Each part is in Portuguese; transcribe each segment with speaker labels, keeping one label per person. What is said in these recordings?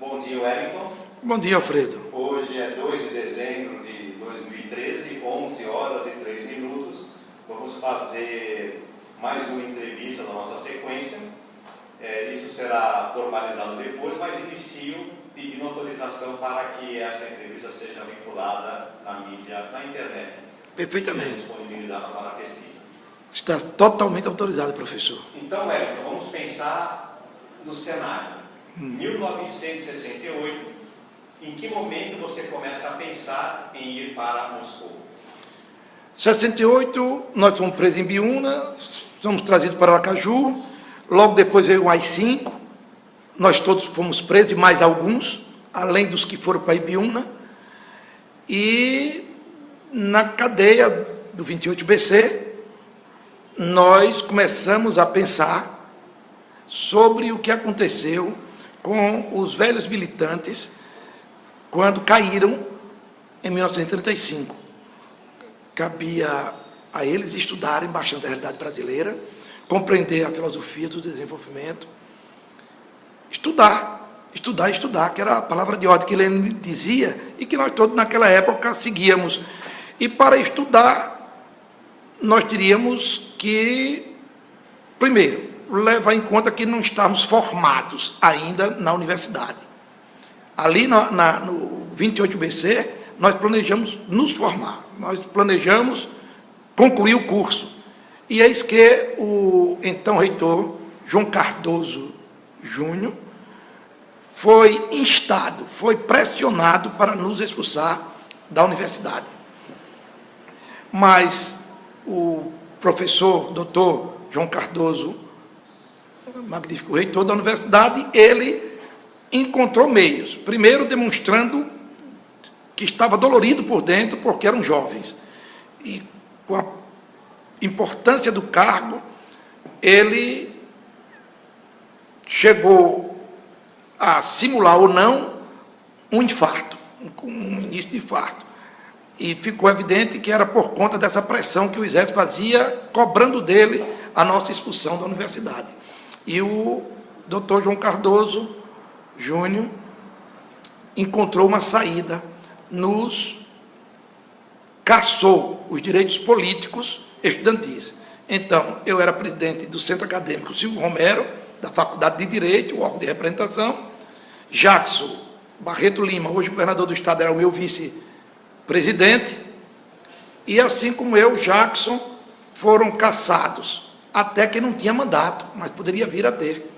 Speaker 1: Bom dia, Wellington.
Speaker 2: Bom dia, Alfredo.
Speaker 1: Hoje é 2 de dezembro de 2013, 11 horas e 3 minutos. Vamos fazer mais uma entrevista da nossa sequência. Isso será formalizado depois, mas inicio pedindo autorização para que essa entrevista seja vinculada na mídia, na internet.
Speaker 2: Perfeitamente.
Speaker 1: Disponibilizada para a pesquisa.
Speaker 2: Está totalmente autorizado, professor.
Speaker 1: Então, Wellington, vamos pensar no cenário. 1968, em que momento você começa a pensar em ir para Moscou?
Speaker 2: 68, nós fomos presos em Biúna, fomos trazidos para Aracaju, logo depois veio o AI-5, nós todos fomos presos, e mais alguns, além dos que foram para Ibiúna, e na cadeia do 28BC, nós começamos a pensar sobre o que aconteceu com os velhos militantes quando caíram em 1935. Cabia a eles estudarem bastante a realidade brasileira, compreender a filosofia do desenvolvimento, estudar, que era a palavra de ordem que ele dizia e que nós todos naquela época seguíamos. E para estudar, nós teríamos que, primeiro, levar em conta que não estamos formados ainda na universidade. Ali no 28BC, nós planejamos nos formar, nós planejamos concluir o curso. E eis que o então reitor, João Cardoso Júnior, foi instado, foi pressionado para nos expulsar da universidade. Mas o professor, doutor João Cardoso, magnífico reitor da universidade, ele encontrou meios, primeiro demonstrando que estava dolorido por dentro, porque eram jovens, e com a importância do cargo, ele chegou a simular ou não um infarto, um início de infarto, e ficou evidente que era por conta dessa pressão que o Exército fazia, cobrando dele a nossa expulsão da universidade. E o doutor João Cardoso Júnior encontrou uma saída, nos cassou os direitos políticos estudantis. Então, eu era presidente do Centro Acadêmico Silvio Romero, da Faculdade de Direito, o órgão de representação. Jackson Barreto Lima, hoje governador do estado, era o meu vice-presidente. E assim como eu, Jackson, foram cassados, até que não tinha mandato, mas poderia vir a ter.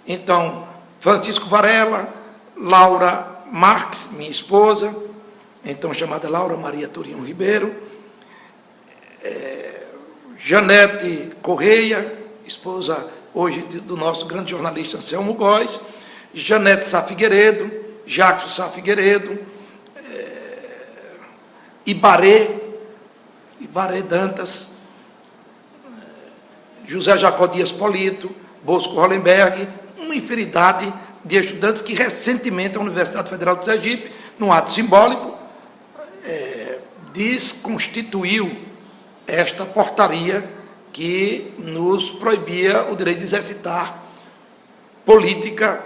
Speaker 2: Então, Francisco Varela, Laura Marques, minha esposa, então chamada Laura Maria Turinho Ribeiro, Janete Correia, esposa hoje do nosso grande jornalista Anselmo Góes, Janete Sá Figueiredo, Jackson Sá Figueiredo, Ibaré Dantas, José Jacó Dias Polito, Bosco Hollenberg, uma infinidade de estudantes que recentemente a Universidade Federal do Sergipe, num ato simbólico, desconstituiu esta portaria que nos proibia o direito de exercitar política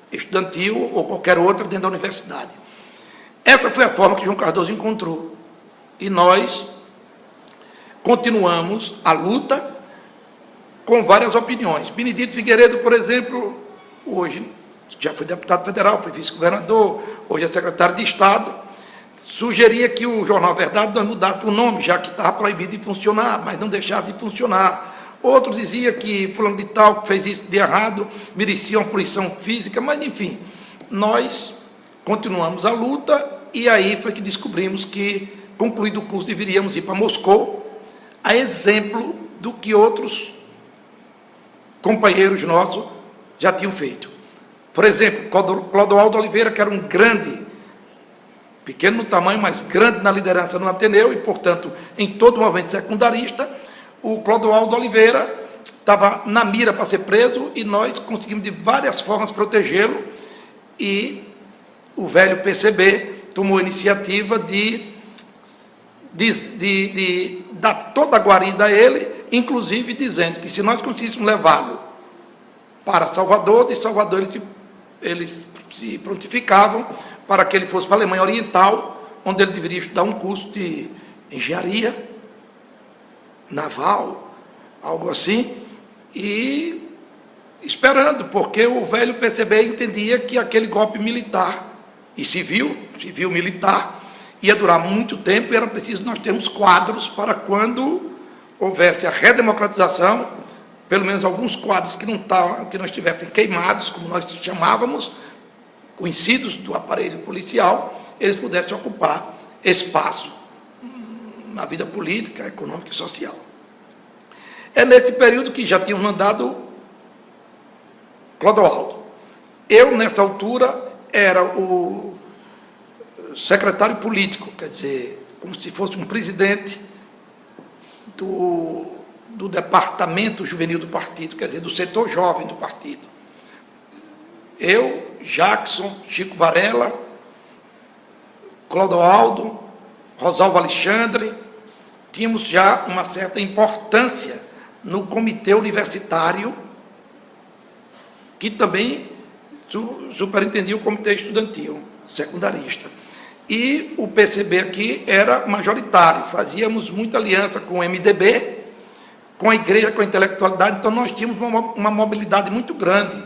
Speaker 2: estudantil ou qualquer outra dentro da universidade. Essa foi a forma que João Cardoso encontrou. E nós continuamos a luta com várias opiniões. Benedito Figueiredo, por exemplo, hoje já foi deputado federal, foi vice-governador, hoje é secretário de Estado, sugeria que o Jornal Verdade nós mudássemos o nome, já que estava proibido de funcionar, mas não deixasse de funcionar. Outros diziam que fulano de tal que fez isso de errado merecia uma punição física, mas enfim, nós continuamos a luta e aí foi que descobrimos que, concluído o curso, deveríamos ir para Moscou, a exemplo do que outros companheiros nossos já tinham feito. Por exemplo, Clodoaldo Oliveira, que era um grande, pequeno no tamanho, mas grande na liderança no Ateneu e, portanto, em todo o movimento secundarista, o Clodoaldo Oliveira estava na mira para ser preso e nós conseguimos de várias formas protegê-lo e o velho PCB tomou a iniciativa de dar toda a guarida a ele, inclusive dizendo que se nós conseguíssemos levá-lo para Salvador, de Salvador eles se prontificavam para que ele fosse para a Alemanha Oriental, onde ele deveria estudar um curso de engenharia naval, algo assim, e esperando, porque o velho PCB entendia que aquele golpe militar e civil-militar, ia durar muito tempo e era preciso nós termos quadros para quando houvesse a redemocratização, pelo menos alguns quadros que não estivessem queimados, como nós chamávamos, conhecidos do aparelho policial, eles pudessem ocupar espaço na vida política, econômica e social. É nesse período que já tinham mandado Clodoaldo. Eu, nessa altura, era o secretário político, quer dizer, como se fosse um presidente do departamento juvenil do partido, quer dizer, do setor jovem do partido. Eu, Jackson, Chico Varela, Clodoaldo, Rosalvo Alexandre, tínhamos já uma certa importância no comitê universitário, que também superintendia o comitê estudantil, secundarista. E o PCB aqui era majoritário, fazíamos muita aliança com o MDB, com a igreja, com a intelectualidade, então nós tínhamos uma mobilidade muito grande.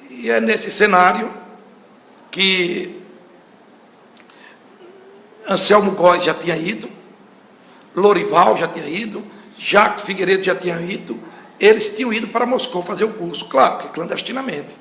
Speaker 2: E é nesse cenário que Anselmo Góes já tinha ido, Lorival já tinha ido, Jacques Figueiredo já tinha ido, eles tinham ido para Moscou fazer o curso, claro, que clandestinamente.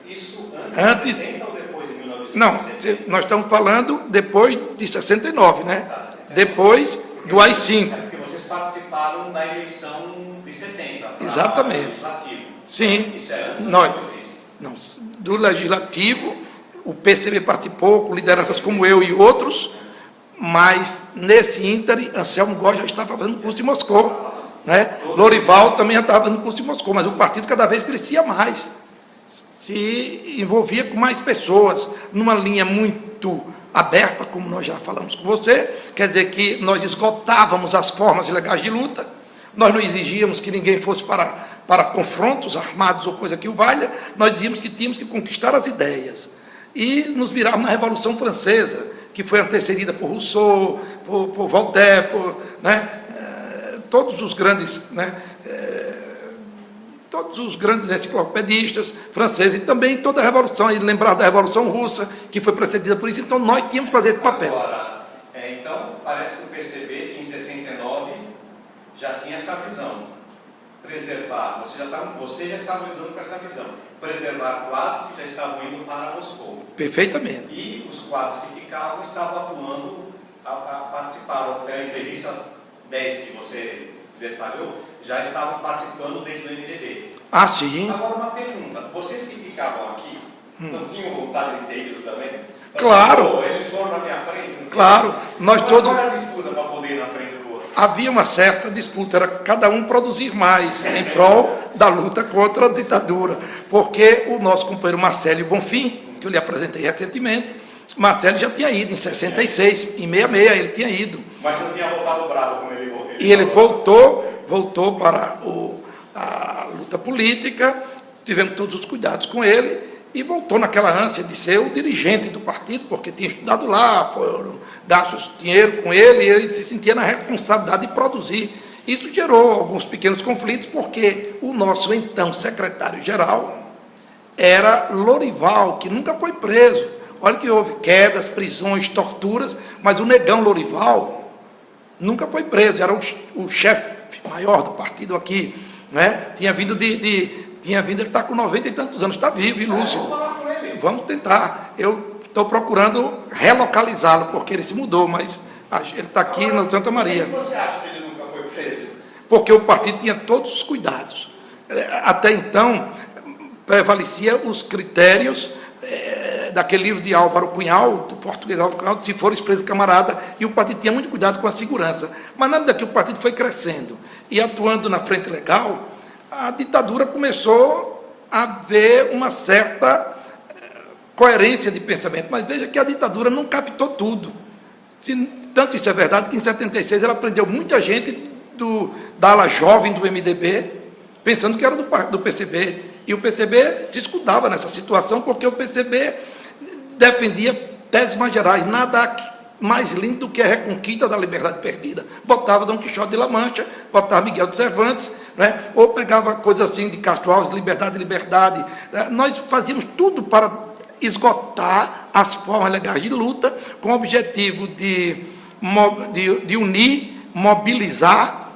Speaker 1: Isso antes de 60 ou depois de 1960?
Speaker 2: Não, nós estamos falando depois de 69, né? Depois do AI-5.
Speaker 1: Porque vocês participaram da eleição de 70.
Speaker 2: Exatamente.
Speaker 1: Legislativo.
Speaker 2: Sim.
Speaker 1: Isso é antes
Speaker 2: nós,
Speaker 1: ou depois disso?
Speaker 2: Não, do Legislativo, o PCB participou, com lideranças como eu e outros, mas nesse ínterim, Anselmo Góes já estava fazendo curso em Moscou. Né? Lorival também já estava fazendo curso em Moscou, mas o partido cada vez crescia mais, se envolvia com mais pessoas, numa linha muito aberta, como nós já falamos com você, quer dizer que nós esgotávamos as formas legais de luta, nós não exigíamos que ninguém fosse para confrontos armados ou coisa que o valha, nós dizíamos que tínhamos que conquistar as ideias. E nos virávamos na Revolução Francesa, que foi antecedida por Rousseau, por Voltaire, né? Todos os grandes, né? Todos os grandes enciclopedistas franceses, e também toda a Revolução, e lembrar da Revolução Russa, que foi precedida por isso, então nós tínhamos que fazer esse papel.
Speaker 1: Agora, então, parece que o PCB, em 69, já tinha essa visão. Preservar, vocês já estavam lidando com essa visão. Preservar quadros que já estavam indo para Moscou.
Speaker 2: Perfeitamente.
Speaker 1: E os quadros que ficavam estavam atuando, participaram pela entrevista 10 que você detalhou, já estavam participando dentro do MDB.
Speaker 2: Ah, sim.
Speaker 1: Agora uma pergunta, vocês que ficavam aqui, não tinham vontade de ter ido também?
Speaker 2: Claro.
Speaker 1: Eles foram na minha frente?
Speaker 2: Claro. Nós todos...
Speaker 1: Qual era a disputa para poder ir na frente do outro?
Speaker 2: Havia uma certa disputa, era cada um produzir mais em prol da luta contra a ditadura, porque o nosso companheiro Marcelo Bonfim, que eu lhe apresentei recentemente, Marcelo já tinha ido em 66, em 66 ele tinha ido.
Speaker 1: Mas não tinha voltado bravo como ele voltou.
Speaker 2: E ele voltou para a luta política, tivemos todos os cuidados com ele, e voltou naquela ânsia de ser o dirigente do partido, porque tinha estudado lá, foram gastos dinheiro com ele, e ele se sentia na responsabilidade de produzir. Isso gerou alguns pequenos conflitos, porque o nosso então secretário-geral era Lorival, que nunca foi preso. Olha que houve quedas, prisões, torturas, mas o negão Lorival nunca foi preso, era o chefe maior do partido aqui, né? Tinha vindo ele está com 90 e tantos anos, está vivo e lúcido.
Speaker 1: Vamos falar com ele.
Speaker 2: Vamos tentar. Eu estou procurando relocalizá-lo, porque ele se mudou, mas ele está aqui no Santa Maria.
Speaker 1: Por que você acha que ele nunca foi preso?
Speaker 2: Porque o partido tinha todos os cuidados. Até então, prevalecia os critérios daquele livro de Álvaro Cunhal, do português Álvaro Cunhal, se for preso camarada, e o partido tinha muito cuidado com a segurança. Mas nada daqui o partido foi crescendo. E atuando na frente legal, a ditadura começou a ver uma certa coerência de pensamento. Mas veja que a ditadura não captou tudo. Tanto isso é verdade que em 76 ela prendeu muita gente da ala jovem do MDB, pensando que era do PCB. E o PCB se escudava nessa situação, porque o PCB defendia teses mais gerais, nada mais lindo do que a reconquista da liberdade perdida. Botava Dom Quixote de La Mancha, botava Miguel de Cervantes, né? Ou pegava coisas assim de Castro Alves, liberdade, liberdade. Nós fazíamos tudo para esgotar as formas legais de luta, com o objetivo de unir, mobilizar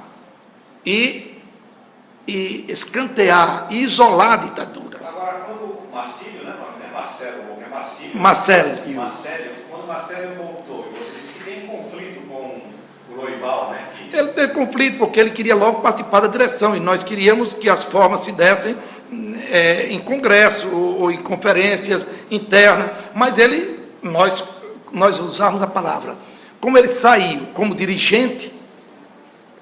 Speaker 2: e escantear, e isolar a ditadura.
Speaker 1: Agora, quando o Marcílio, né, não é Marcelo, é Marcílio.
Speaker 2: Marcelo.
Speaker 1: Quando o Marcelo voltou, você disse que tem conflito com o Lorival, né?
Speaker 2: Ele teve conflito porque ele queria logo participar da direção, e nós queríamos que as formas se dessem em congresso ou em conferências internas, mas nós usamos a palavra. Como ele saiu como dirigente,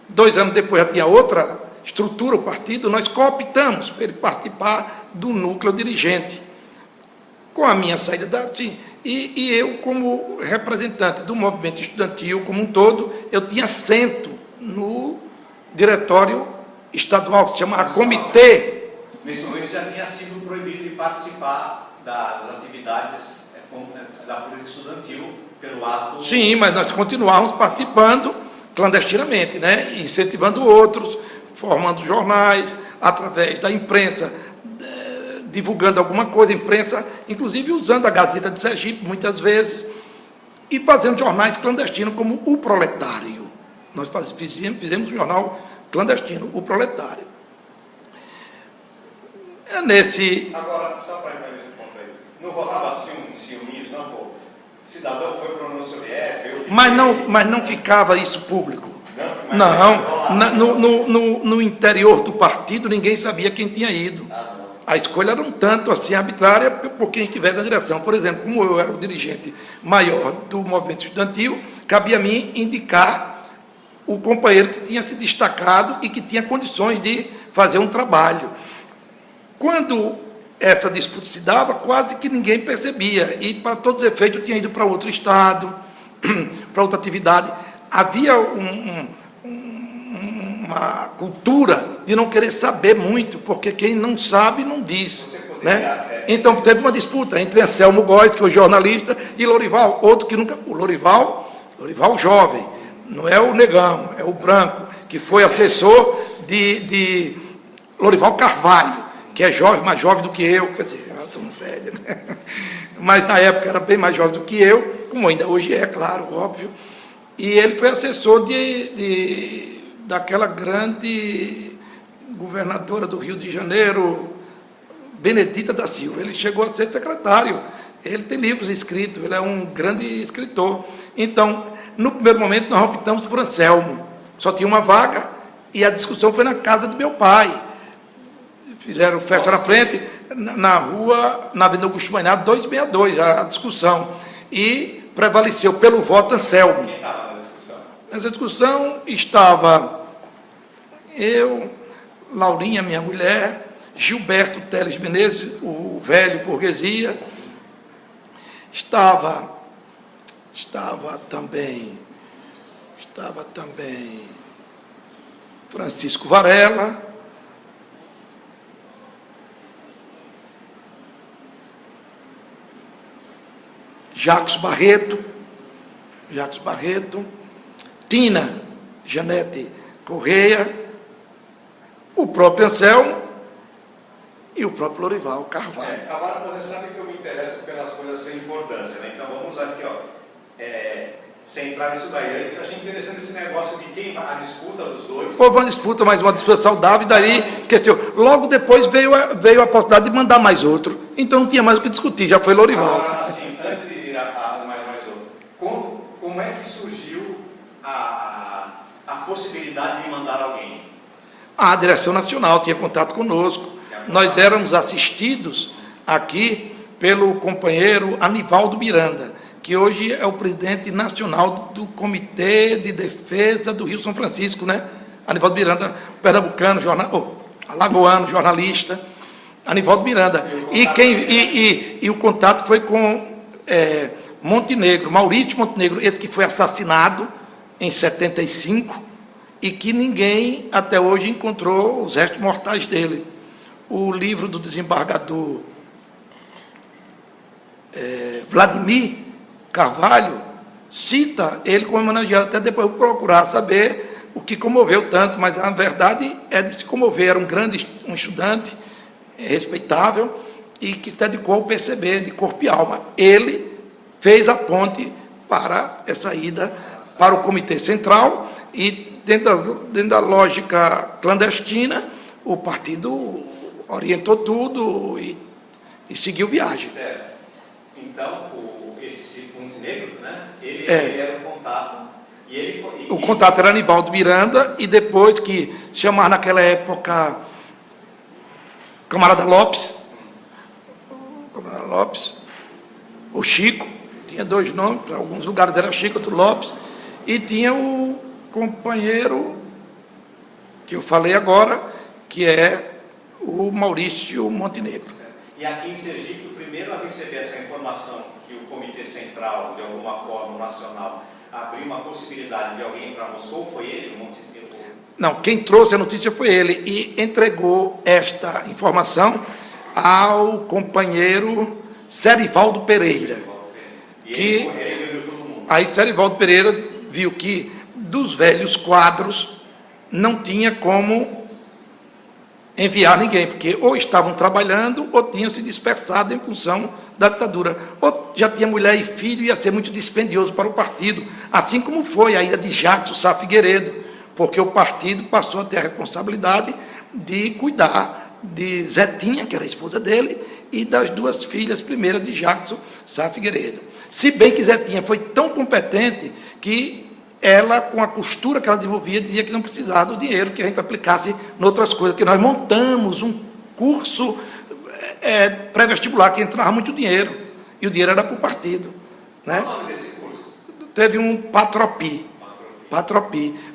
Speaker 2: 2 anos depois já tinha outra estrutura, o partido, nós cooptamos para ele participar do núcleo dirigente. Com a minha saída e eu, como representante do movimento estudantil como um todo, eu tinha assento no diretório estadual, que se chamava Comitê.
Speaker 1: Nesse momento já tinha sido proibido de participar das atividades da política estudantil pelo ato...
Speaker 2: Sim, mas nós continuávamos participando clandestinamente, né? Incentivando outros, formando jornais, através da imprensa, divulgando alguma coisa, imprensa, inclusive usando a Gazeta de Sergipe, muitas vezes, e fazendo jornais clandestinos como O Proletário. Nós fizemos um jornal clandestino, O Proletário.
Speaker 1: Agora, só para ir nesse ponto aí, não rolava assim um ciúminho, não, pô? Cidadão foi para a União Soviética...
Speaker 2: Mas não ficava isso público. No interior do partido, ninguém sabia quem tinha ido. A escolha era um tanto assim arbitrária por quem estivesse na direção. Por exemplo, como eu era o dirigente maior do movimento estudantil, cabia a mim indicar o companheiro que tinha se destacado e que tinha condições de fazer um trabalho. Quando essa disputa se dava, quase que ninguém percebia, e para todos os efeitos eu tinha ido para outro estado, para outra atividade. Havia uma cultura de não querer saber muito, porque quem não sabe não diz, né? Então teve uma disputa entre Anselmo Góes, que é o jornalista, e Lorival, outro que nunca... O Lorival jovem, não é o negão, é o branco, que foi assessor de Lorival Carvalho, que é jovem, mais jovem do que eu, quer dizer, eu sou um velho, né? Mas na época era bem mais jovem do que eu, como ainda hoje é, claro, óbvio, e ele foi assessor daquela grande governadora do Rio de Janeiro, Benedita da Silva. Ele chegou a ser secretário, ele tem livros escritos, ele é um grande escritor. Então, no primeiro momento, nós optamos por Anselmo, só tinha uma vaga, e a discussão foi na casa do meu pai. Fizeram festa na frente, na rua, na Avenida Augusto Maynard, 262, a discussão. E prevaleceu pelo voto Anselmo.
Speaker 1: Quem estava na discussão?
Speaker 2: Nessa discussão estava eu, Laurinha, minha mulher, Gilberto Teles Menezes, o velho burguesia, estava também Francisco Varela, Jacques Barreto, Tina Janete Correia, o próprio Anselmo e o próprio Lorival Carvalho.
Speaker 1: Agora, você sabe que eu me interesso pelas coisas sem importância, né? Então vamos aqui, sem entrar nisso daí. Eu achei interessante esse negócio de quem a disputa dos dois.
Speaker 2: Houve uma disputa, mas uma disputa saudável, e daí esqueceu. Logo depois veio a possibilidade de mandar mais outro. Então não tinha mais o que discutir, já foi Lorival.
Speaker 1: Agora, assim, antes de ir a mais outro, como é que surgiu a possibilidade de mandar alguém?
Speaker 2: A direção nacional tinha contato conosco. Nós éramos assistidos aqui pelo companheiro Anivaldo Miranda, que hoje é o presidente nacional do Comitê de Defesa do Rio São Francisco, né? Anivaldo Miranda, pernambucano, alagoano, jornalista, Anivaldo Miranda. E o contato foi com Montenegro, Maurício Montenegro, esse que foi assassinado em 75 e que ninguém até hoje encontrou os restos mortais dele. o livro do desembargador Vladimir Carvalho cita ele como homenageado, até depois eu procurar saber o que comoveu tanto, mas a verdade é de se comover. Era um estudante respeitável e que se dedicou ao PCB de corpo e alma. Ele fez a ponte para essa ida para o Comitê Central e, dentro da lógica clandestina, o partido orientou tudo e seguiu viagem.
Speaker 1: Certo. Então, esse Montenegro, né, ele era o contato. O
Speaker 2: contato era Anivaldo Miranda, e depois que chamaram naquela época Camarada Lopes, o Chico, tinha dois nomes, para alguns lugares era Chico, outro Lopes, e tinha o companheiro que eu falei agora, que é o Maurício Montenegro.
Speaker 1: E aqui em Sergipe, o primeiro a receber essa informação que o Comitê Central, de alguma forma, nacional, abriu uma possibilidade de alguém ir para Moscou, foi ele, o Montenegro?
Speaker 2: Não, quem trouxe a notícia foi ele e entregou esta informação ao companheiro Serivaldo Pereira. Aí Serivaldo Pereira viu que dos velhos quadros não tinha como enviar ninguém, porque ou estavam trabalhando ou tinham se dispersado em função da ditadura, ou já tinha mulher e filho, ia ser muito dispendioso para o partido, assim como foi a ida de Jackson Sá Figueiredo, porque o partido passou a ter a responsabilidade de cuidar de Zetinha, que era a esposa dele, e das duas filhas primeiras de Jackson Sá Figueiredo. Se bem que Zetinha foi tão competente que ela, com a costura que ela desenvolvia, dizia que não precisava do dinheiro, que a gente aplicasse em outras coisas, que nós montamos um curso pré-vestibular que entrava muito dinheiro, e o dinheiro era para o partido. Né?
Speaker 1: Qual o nome desse curso?
Speaker 2: Teve um Patropi,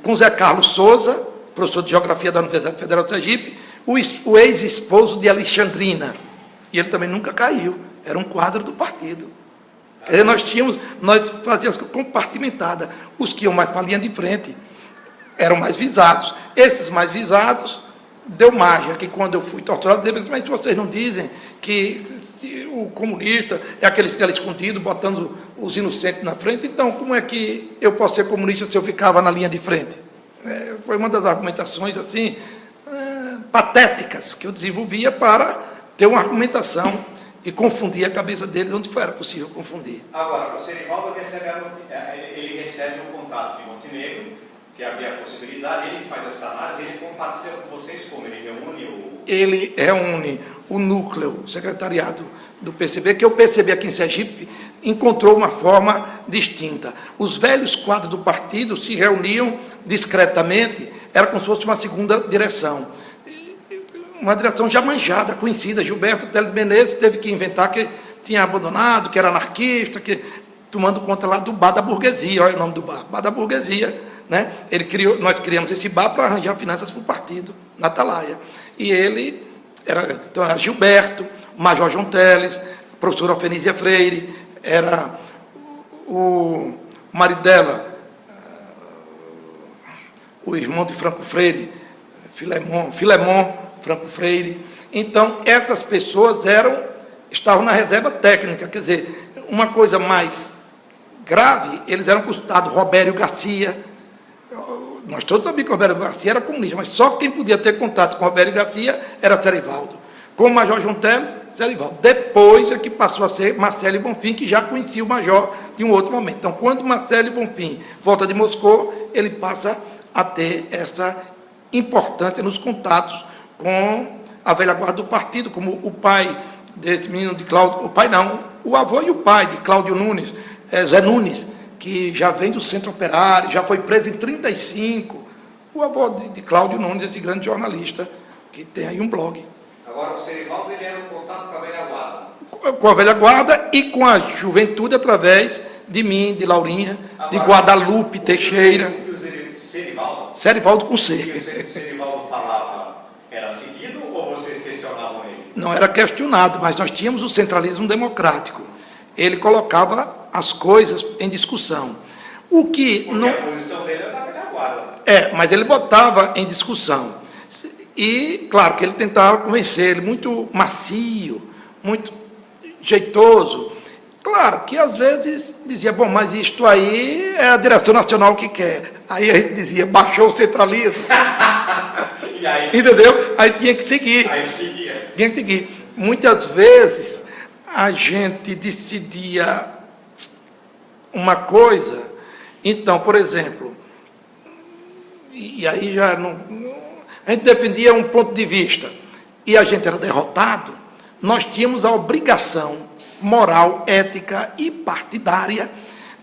Speaker 2: com Zé Carlos Souza, professor de Geografia da Universidade Federal de Sergipe, o ex-esposo de Alexandrina, e ele também nunca caiu, era um quadro do partido. Quer dizer, nós fazíamos compartimentada. Os que iam mais para a linha de frente eram mais visados. Esses mais visados, deu margem, que quando eu fui torturado, mas vocês não dizem que o comunista é aquele que fica ali escondido, botando os inocentes na frente, então como é que eu posso ser comunista se eu ficava na linha de frente? Foi uma das argumentações assim, patéticas que eu desenvolvia para ter uma argumentação e confundir a cabeça deles onde era possível confundir.
Speaker 1: Agora, o Serivaldo ele recebe o contato de Montenegro, que havia a possibilidade, ele faz essa análise, ele compartilha com vocês como? Ele reúne o núcleo, o secretariado do PCB, que o PCB aqui em Sergipe encontrou uma forma distinta. Os velhos quadros do partido se reuniam discretamente, era como se fosse uma segunda direção. Uma direção já manjada, conhecida. Gilberto Teles Menezes teve que inventar que tinha abandonado, que era anarquista, que tomando conta lá do bar da burguesia. Olha o nome do bar, bar da burguesia. Né? Nós criamos esse bar para arranjar finanças para o partido, na Atalaia. E ele era Gilberto, Major João Teles, professora Ofenísia Freire, era o marido dela, o irmão de Franco Freire, Filemon Franco Freire. Então, essas pessoas estavam na reserva técnica, quer dizer, uma coisa mais grave, eles eram consultados. Robério Garcia, nós todos sabíamos que Robério Garcia era comunista, mas só quem podia ter contato com Robério Garcia era Serivaldo. Com o Major João Teles, Serivaldo. Depois é que passou a ser Marcelo Bonfim, que já conhecia o Major de um outro momento. Então, quando Marcelo Bonfim volta de Moscou, ele passa a ter essa importância nos contatos com a velha guarda do partido, como o pai desse menino de Cláudio, o pai não, o avô e o pai de Cláudio Nunes, Zé Nunes, que já vem do Centro Operário, já foi preso em 1935, o avô de Cláudio Nunes, esse grande jornalista, que tem aí um blog. Agora, o Serivaldo, ele era um contato com a velha guarda.
Speaker 2: Com a velha guarda e com a juventude através de mim, de Laurinha, agora, de Guadalupe Teixeira. Serivaldo com C.
Speaker 1: O que o Serivaldo falava era seguido ou vocês questionavam ele?
Speaker 2: Não era questionado, mas nós tínhamos o centralismo democrático. Ele colocava as coisas em discussão.
Speaker 1: Porque a posição dele era da velha guarda.
Speaker 2: Mas ele botava em discussão. E, claro, que ele tentava convencer, ele muito macio, muito jeitoso. Claro que, às vezes, dizia, bom, mas isto aí é a direção nacional que quer. Aí a gente dizia, baixou o centralismo.
Speaker 1: E aí?
Speaker 2: Entendeu? Aí tinha que seguir.
Speaker 1: Aí seguia.
Speaker 2: Tinha que seguir. Muitas vezes, a gente decidia uma coisa. Então, por exemplo, e aí já não... A gente defendia um ponto de vista e a gente era derrotado, nós tínhamos a obrigação moral, ética e partidária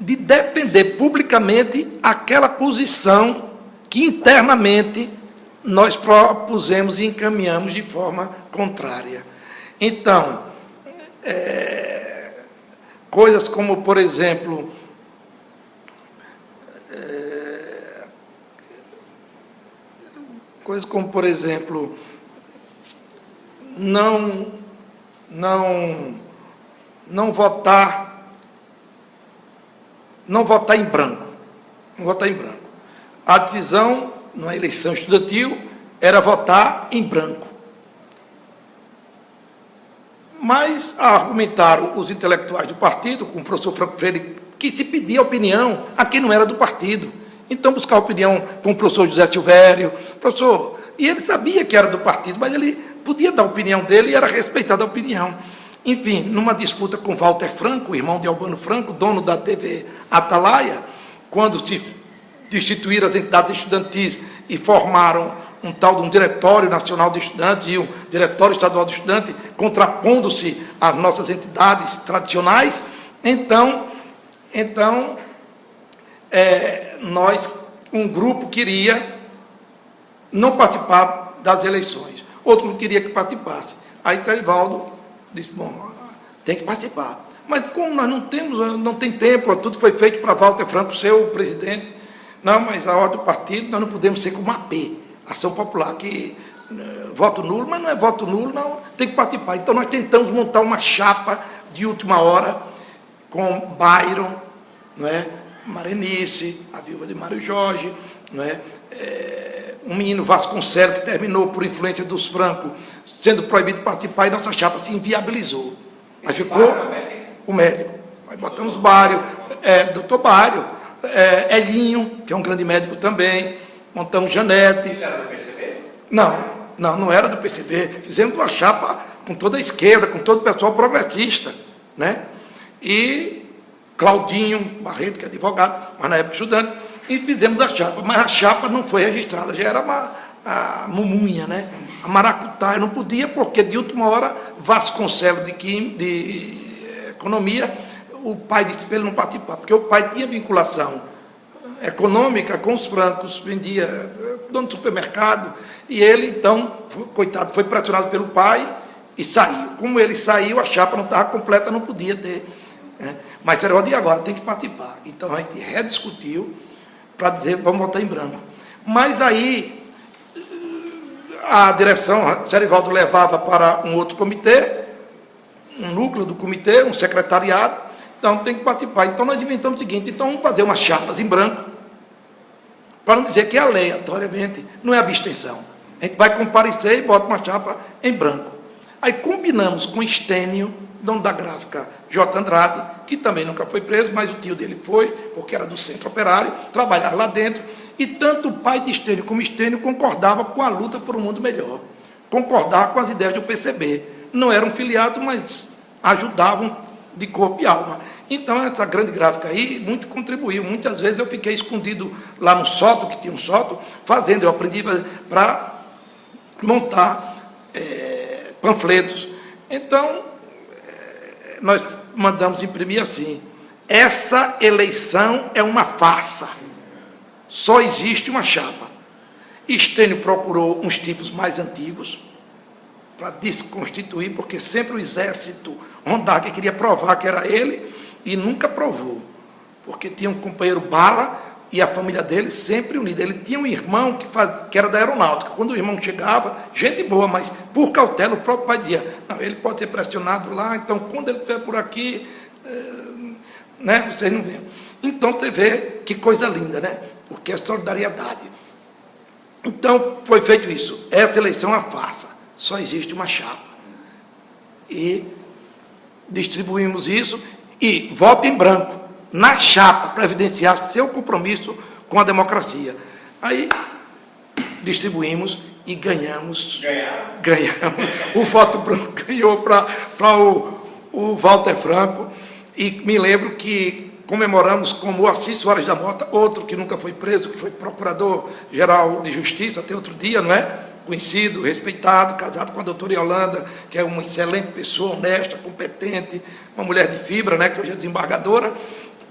Speaker 2: de defender publicamente aquela posição que internamente nós propusemos e encaminhamos de forma contrária. Então, coisas como, por exemplo, não votar em branco. Não votar em branco. A decisão, na eleição estudantil, era votar em branco. Mas argumentaram os intelectuais do partido, com o professor Franco Freire, que se pedia opinião a quem não era do partido. Então, buscar opinião com o professor José Silvério, professor, e ele sabia que era do partido, mas ele podia dar a opinião dele e era respeitada a opinião. Enfim, numa disputa com Walter Franco, irmão de Albano Franco, dono da TV Atalaia, quando se destituíram as entidades estudantis e formaram um tal de um Diretório Nacional de Estudantes e um Diretório Estadual de Estudantes, contrapondo-se às nossas entidades tradicionais, então nós, um grupo queria não participar das eleições, outro não queria que participasse. Aí Terivaldo disse, bom, tem que participar. Mas como nós não tem tempo, tudo foi feito para Walter Franco ser o presidente, não, mas a ordem do partido, nós não podemos ser como a AP, Ação Popular, que voto nulo, mas não é voto nulo, não, tem que participar. Então nós tentamos montar uma chapa de última hora com Byron, não é? Marenice, a viúva de Mário Jorge, não é? Um menino Vasconcelos, que terminou por influência dos Franco, sendo proibido de participar, e nossa chapa se inviabilizou. Mas ficou o médico. Nós botamos Bário, doutor Bário, Elinho, que é um grande médico também, montamos Janete.
Speaker 1: Ele era do PCB?
Speaker 2: Não era do PCB. Fizemos uma chapa com toda a esquerda, com todo o pessoal progressista, né? E Claudinho Barreto, que é advogado, mas na época estudante, e fizemos a chapa, mas a chapa não foi registrada, já era a mumunha, né? A maracutaia não podia, porque de última hora Vasconcelos de Economia, o pai disse para ele não participar, porque o pai tinha vinculação econômica com os francos, vendia dono de supermercado, e ele, então, coitado, foi pressionado pelo pai e saiu. Como ele saiu, a chapa não estava completa, não podia ter. Né? Mas era de agora, tem que participar. Então a gente rediscutiu para dizer, vamos votar em branco. Mas aí a direção, Serivaldo levava para um outro comitê, um núcleo do comitê, um secretariado, então tem que participar. Então nós inventamos o seguinte, então vamos fazer umas chapas em branco, para não dizer que é aleatoriamente, não é abstenção. A gente vai comparecer e bota uma chapa em branco. Aí combinamos com Estênio, dono da gráfica J. Andrade, que também nunca foi preso, mas o tio dele foi, porque era do Centro Operário, trabalhava lá dentro, e tanto o pai de Estênio como Estênio concordavam com a luta por um mundo melhor, concordavam com as ideias do PCB. Não eram filiados, mas ajudavam de corpo e alma. Então, essa grande gráfica aí, muito contribuiu. Muitas vezes eu fiquei escondido lá no sótão, que tinha um sótão, fazendo, eu aprendi para montar panfletos. Então, nós mandamos imprimir assim, essa eleição é uma farsa, só existe uma chapa. Estênio procurou uns tipos mais antigos para desconstituir, porque sempre o exército rondava, que queria provar que era ele, e nunca provou, porque tinha um companheiro Bala e a família dele sempre unida. Ele tinha um irmão que era da aeronáutica. Quando o irmão chegava, gente boa, mas por cautela o próprio pai dizia, não, ele pode ser pressionado lá, então quando ele estiver por aqui, né, vocês não veem. Então você vê que coisa linda, né? Porque é solidariedade. Então, foi feito isso. Essa eleição é uma farsa. Só existe uma chapa. E distribuímos isso e voto em branco na chapa para evidenciar seu compromisso com a democracia. Aí distribuímos e ganhamos. Ganhamos. O voto branco ganhou para o Walter Franco. E me lembro que comemoramos com Moacir Soares da Mota, outro que nunca foi preso, que foi procurador-geral de justiça até outro dia, não é? Conhecido, respeitado, casado com a doutora Yolanda, que é uma excelente pessoa, honesta, competente, uma mulher de fibra, né? Que hoje é desembargadora.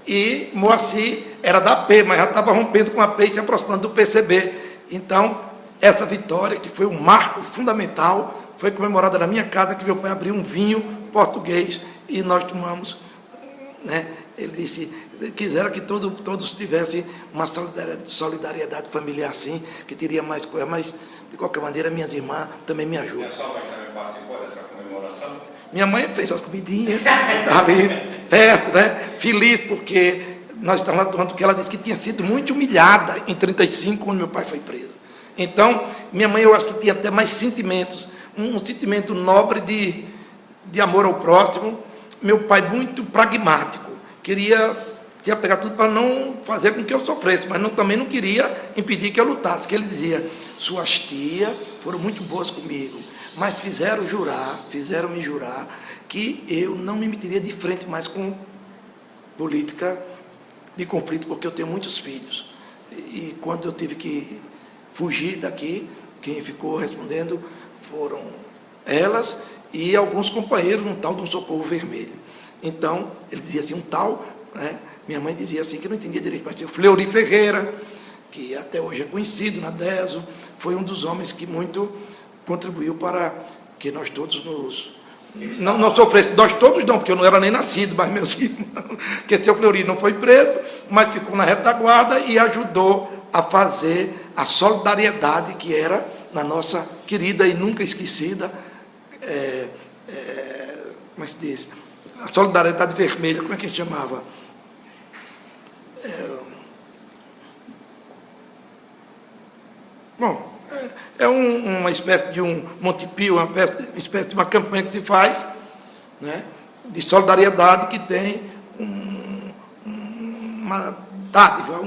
Speaker 2: E Moacir era da AP, mas já estava rompendo com a AP e se aproximando do PCB. Então, essa vitória, que foi um marco fundamental, foi comemorada na minha casa, que meu pai abriu um vinho português e nós tomamos, né? Ele disse, quisera que todos tivessem uma solidariedade familiar assim, que teria mais coisa, mas, de qualquer maneira, minhas irmãs também me ajudam.
Speaker 1: E a sua mãe também participou dessa comemoração?
Speaker 2: Minha mãe fez as comidinhas, ali perto, né? Feliz, porque nós estávamos atuando, porque ela disse que tinha sido muito humilhada em 1935, quando meu pai foi preso. Então, minha mãe, eu acho que tinha até mais sentimentos, um sentimento nobre de amor ao próximo. Meu pai, muito pragmático, queria se apegar tudo para não fazer com que eu sofresse, mas também não queria impedir que eu lutasse, que ele dizia, suas tias foram muito boas comigo, mas fizeram me jurar que eu não me meteria de frente mais com política de conflito, porque eu tenho muitos filhos. E quando eu tive que fugir daqui, quem ficou respondendo foram elas e alguns companheiros, um tal de um Socorro Vermelho. Então, ele dizia assim, um tal, né? Minha mãe dizia assim, que eu não entendia direito, mas tinha o Fleury Ferreira, que até hoje é conhecido na DESO, foi um dos homens que muito contribuiu para que nós todos não sofrêssemos. Nós todos não, porque eu não era nem nascido, mas meus irmãos, que seu Fleury não foi preso, mas ficou na retaguarda e ajudou a fazer a solidariedade que era na nossa querida e nunca esquecida, como é que se diz? A solidariedade vermelha, como é que a gente chamava? Bom, é uma espécie de um Montepio, uma espécie de uma campanha que se faz, né, de solidariedade, que tem uma dádiva,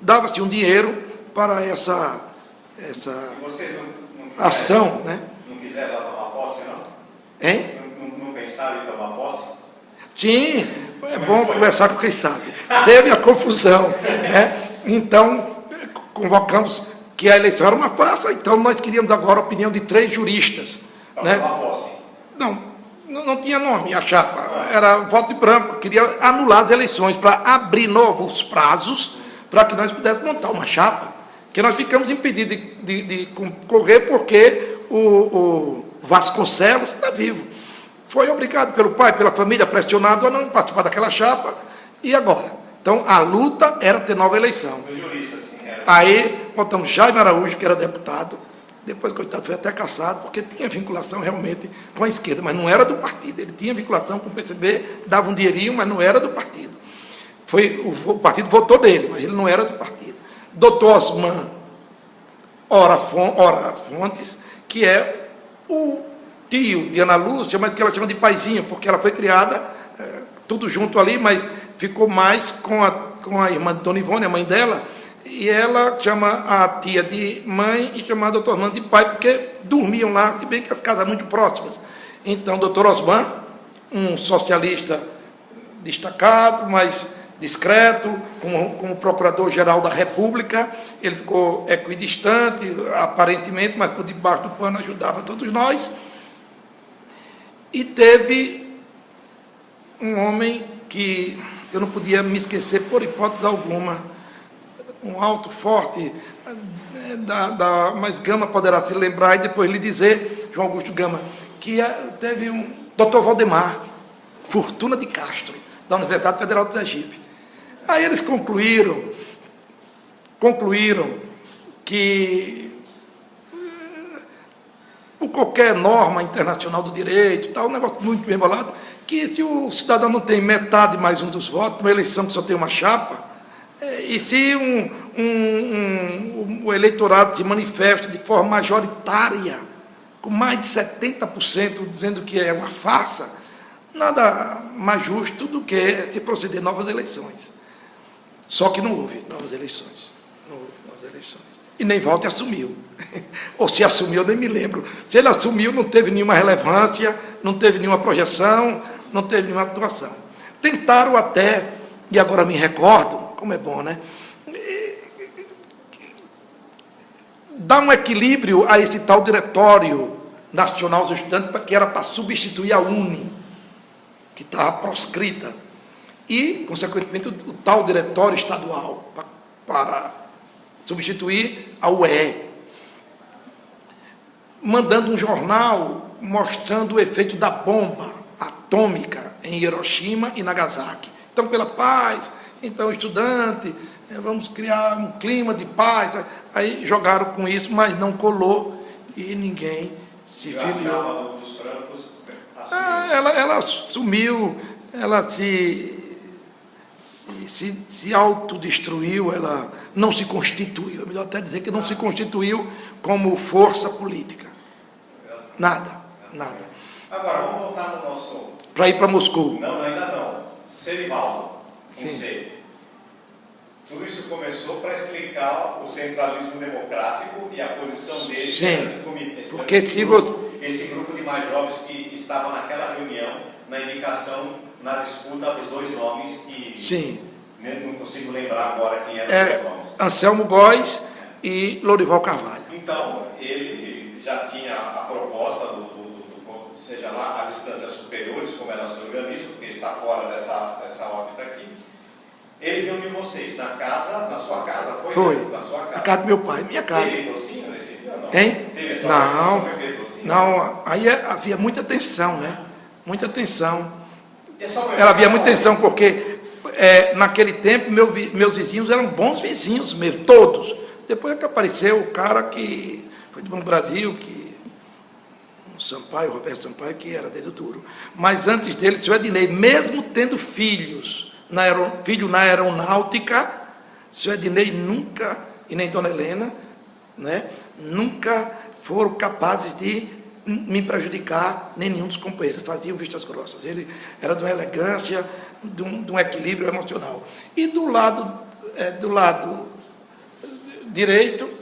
Speaker 2: dava-se um dinheiro para essa
Speaker 1: vocês
Speaker 2: ação, né?
Speaker 1: Não quiseram lá tomar posse, não?
Speaker 2: Hein?
Speaker 1: Não pensaram em tomar posse?
Speaker 2: Sim, é bom conversar com quem sabe. Teve a confusão, né? Então, convocamos que a eleição era uma farsa, então nós queríamos agora a opinião de 3 juristas.
Speaker 1: Para
Speaker 2: né?
Speaker 1: tomar posse?
Speaker 2: Não tinha nome a chapa, era voto de branco, queria anular as eleições para abrir novos prazos para que nós pudéssemos montar uma chapa, que nós ficamos impedidos de concorrer porque o Vasconcelos está vivo. Foi obrigado pelo pai, pela família, pressionado a não participar daquela chapa. E agora? Então, a luta era ter nova eleição.
Speaker 1: Os juristas, sim,
Speaker 2: Aí, botamos Jaime Araújo, que era deputado. Depois, coitado, foi até cassado, porque tinha vinculação realmente com a esquerda, mas não era do partido. Ele tinha vinculação com o PCB, dava um dinheirinho, mas não era do partido. O partido votou nele, mas ele não era do partido. Doutor Osman Ora Fontes, que é o tio de Ana Lúcia, mas que ela chama de paizinho, porque ela foi criada tudo junto ali, mas ficou mais com a irmã de Dona Ivone, a mãe dela, e ela chama a tia de mãe e chama a doutor Osman de pai, porque dormiam lá, se bem que as casas eram muito próximas. Então, doutor Osman, um socialista destacado, mas discreto, como procurador-geral da República, ele ficou equidistante, aparentemente, mas por debaixo do pano ajudava todos nós. E teve um homem que eu não podia me esquecer por hipótese alguma, um alto, forte, mas Gama poderá se lembrar e depois lhe dizer, João Augusto Gama, que teve um Dr. Valdemar Fortuna de Castro, da Universidade Federal do Sergipe. Aí eles concluíram que por qualquer norma internacional do direito, tal, um negócio muito bem bolado, que se o cidadão não tem metade mais um dos votos, uma eleição que só tem uma chapa, e se o eleitorado se manifesta de forma majoritária, com mais de 70% dizendo que é uma farsa, nada mais justo do que se proceder novas eleições. Só que não houve novas eleições. Não houve novas eleições. E nem Walter assumiu. Ou se assumiu, eu nem me lembro. Se ele assumiu, não teve nenhuma relevância, não teve nenhuma projeção, não teve nenhuma atuação. Tentaram até, e agora me recordo, como é bom, né? Dar um equilíbrio a esse tal Diretório Nacional dos Estudantes, que era para substituir a UNE, que estava proscrita, e, consequentemente, o tal Diretório Estadual, para substituir a UE, mandando um jornal mostrando o efeito da bomba atômica em Hiroshima e Nagasaki. Então, pela paz, então, estudante, vamos criar um clima de paz. Aí jogaram com isso, mas não colou e ninguém se filiou.
Speaker 1: Dos francos,
Speaker 2: ela sumiu, ela se autodestruiu, ela não se constituiu. É melhor até dizer que não se constituiu como força política. Nada.
Speaker 1: Agora, vamos voltar no nosso...
Speaker 2: Para ir para Moscou.
Speaker 1: Não, ainda não. Serivaldo,
Speaker 2: Sim.
Speaker 1: C. Tudo isso começou para explicar o centralismo democrático e a posição dele
Speaker 2: Sim,
Speaker 1: comitê.
Speaker 2: Porque
Speaker 1: esse grupo de mais jovens que estavam naquela reunião, na indicação, na disputa dos dois nomes que...
Speaker 2: Sim.
Speaker 1: Não consigo lembrar agora quem eram os dois nomes.
Speaker 2: Anselmo Góes e Lorival Carvalho.
Speaker 1: Então, ele já tinha a proposta seja lá, as instâncias superiores, como é nosso organismo, porque está fora dessa órbita aqui. Ele reuniu vocês na sua casa?
Speaker 2: Foi.
Speaker 1: Na sua casa.
Speaker 2: A casa do meu pai, minha casa.
Speaker 1: Teve docinho nesse dia ou não?
Speaker 2: Hein?
Speaker 1: Teve
Speaker 2: Não, aí havia muita tensão, né? Muita tensão.
Speaker 1: Ela
Speaker 2: havia muita tensão, porque naquele tempo meus vizinhos eram bons vizinhos mesmo, todos. Depois é que apareceu o cara que foi do Banco do Brasil, Roberto Sampaio, que era dedo duro. Mas antes dele, o senhor Ednei, mesmo tendo filho na aeronáutica, o senhor Ednei nunca, e nem Dona Helena, né, nunca foram capazes de me prejudicar, nem nenhum dos companheiros, faziam vistas grossas. Ele era de uma elegância, de um equilíbrio emocional. E do lado direito,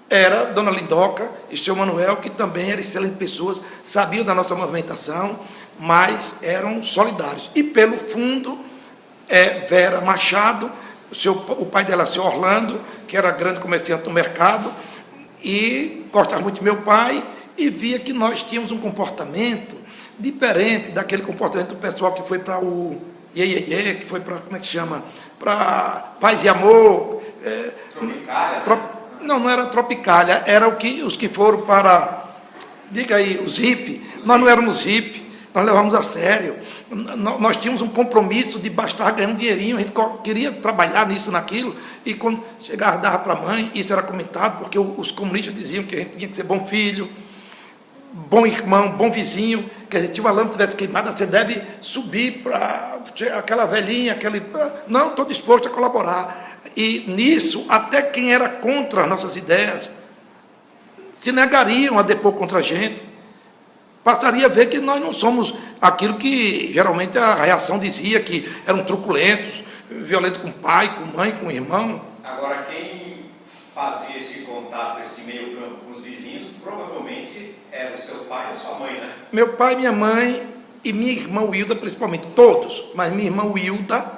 Speaker 2: era Dona Lindoca e o senhor Manuel, que também eram excelentes pessoas, sabiam da nossa movimentação, mas eram solidários. E pelo fundo, Vera Machado, o pai dela, seu Orlando, que era grande comerciante no mercado, e gostava muito de meu pai, e via que nós tínhamos um comportamento diferente daquele comportamento do pessoal que foi para o Iê, que foi para, como é que chama? Para Paz e Amor. Não era Tropicália, era os que foram para, diga aí, os hippies. Nós não éramos hippies, nós levamos a sério. Nós tínhamos um compromisso de bastar ganhando dinheirinho, a gente queria trabalhar nisso, naquilo, e quando chegava, dava para a mãe, isso era comentado, porque os comunistas diziam que a gente tinha que ser bom filho, bom irmão, bom vizinho, que a gente tinha uma lâmpada tivesse queimada, você deve subir para aquela velhinha, não, estou disposto a colaborar. E nisso, até quem era contra as nossas ideias, se negariam a depor contra a gente, passaria a ver que nós não somos aquilo que geralmente a reação dizia, que eram truculentos, violentos com pai, com mãe, com irmão.
Speaker 1: Agora, quem fazia esse contato, esse meio campo com os vizinhos, provavelmente era o seu pai e a sua mãe, né?
Speaker 2: Meu pai, minha mãe e minha irmã Wilda, principalmente, todos, mas minha irmã Wilda,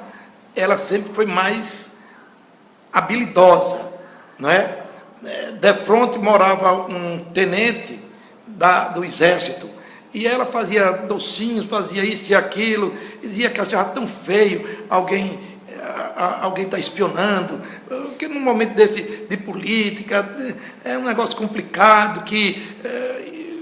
Speaker 2: ela sempre foi mais habilidosa, né? De frente morava um tenente do exército, e ela fazia docinhos, fazia isso e aquilo, e dizia que achava tão feio alguém está espionando, que num momento desse de política, é um negócio complicado, que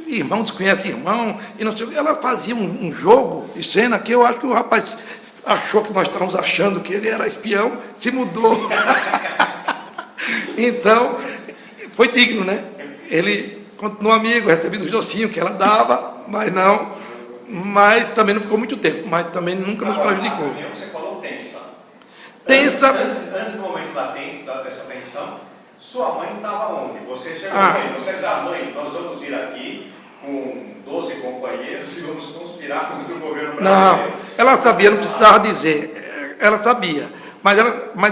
Speaker 2: irmão desconhece irmão, e não sei, ela fazia um jogo de cena que eu acho que o rapaz achou que nós estávamos achando que ele era espião, se mudou. Então, foi digno, né? Ele continuou amigo, recebendo os docinhos que ela dava, mas também não ficou muito tempo, mas também nunca nos prejudicou.
Speaker 1: A reunião você falou tensa.
Speaker 2: tensa.
Speaker 1: Antes do momento dessa tensão, sua mãe estava onde? Você chegou aí, você diz, mãe, nós vamos vir aqui com 12 companheiros e vamos conspirar contra o governo brasileiro.
Speaker 2: Não, ela sabia, não precisava dizer, ela sabia, mas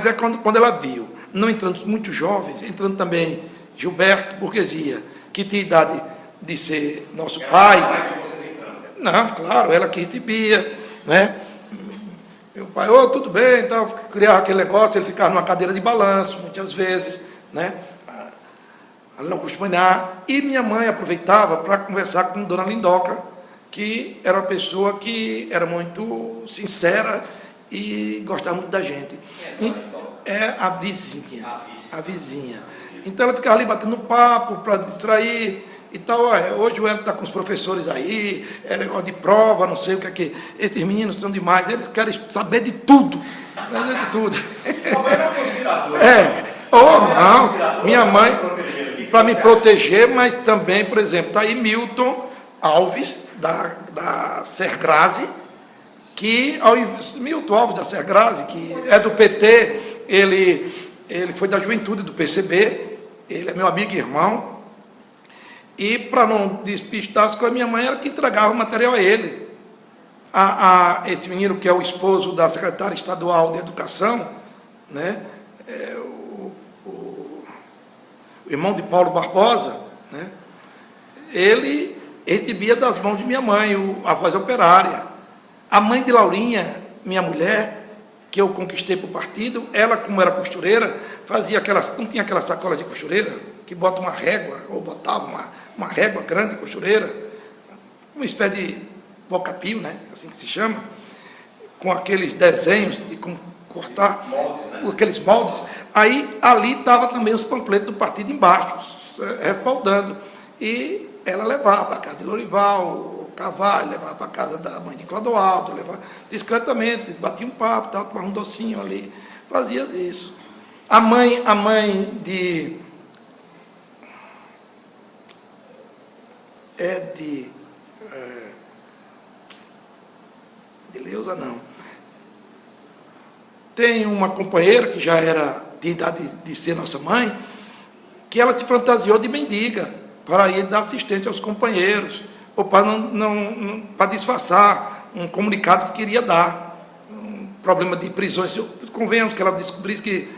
Speaker 2: é quando ela viu, não entrando muitos jovens, entrando também Gilberto Burguesia, que tinha idade de ser nosso pai. Não, claro, ela que recebia, né? Meu pai, tudo bem, então, criava aquele negócio, ele ficava numa cadeira de balanço, muitas vezes, né? Ela não costuma ir. E minha mãe aproveitava para conversar com Dona Lindoca, que era uma pessoa que era muito sincera e gostava muito da gente. É a vizinha. A vizinha. Então ela ficava ali batendo papo para distrair e tal. Hoje o Hélio está com os professores aí, é negócio de prova, não sei o que é que. Esses meninos são demais, eles querem saber de tudo. Saber de tudo. Não, minha mãe, para me proteger, mas também, por exemplo, está aí Milton Alves, da Sergrase, que Milton Alves da Sergrase, que é do PT, ele foi da juventude do PCB, ele é meu amigo e irmão, e para não despistar as coisas, minha mãe era que entregava o material a ele. Esse menino que é o esposo da secretária estadual de Educação, né, o irmão de Paulo Barbosa, né, ele recebia das mãos de minha mãe a voz operária. A mãe de Laurinha, minha mulher, que eu conquistei para o partido, ela, como era costureira, fazia não tinha aquela sacola de costureira, que bota uma régua, ou botava uma régua grande costureira, uma espécie de boca-pio, né, assim que se chama, com aqueles desenhos de cortar, moldes, né? Aqueles moldes. Aí, ali estava também os panfletos do partido embaixo, respaldando. E ela levava para a casa de Lorival, Carvalho, levava para a casa da mãe de Clodoaldo, levava discretamente, batia um papo, tomava um docinho ali, fazia isso. A mãe de Leusa, não. Tem uma companheira que já era de idade de ser nossa mãe, que ela se fantasiou de mendiga para ir dar assistência aos companheiros, ou para disfarçar um comunicado que queria dar, um problema de prisões. Convenhamos que ela descobrisse que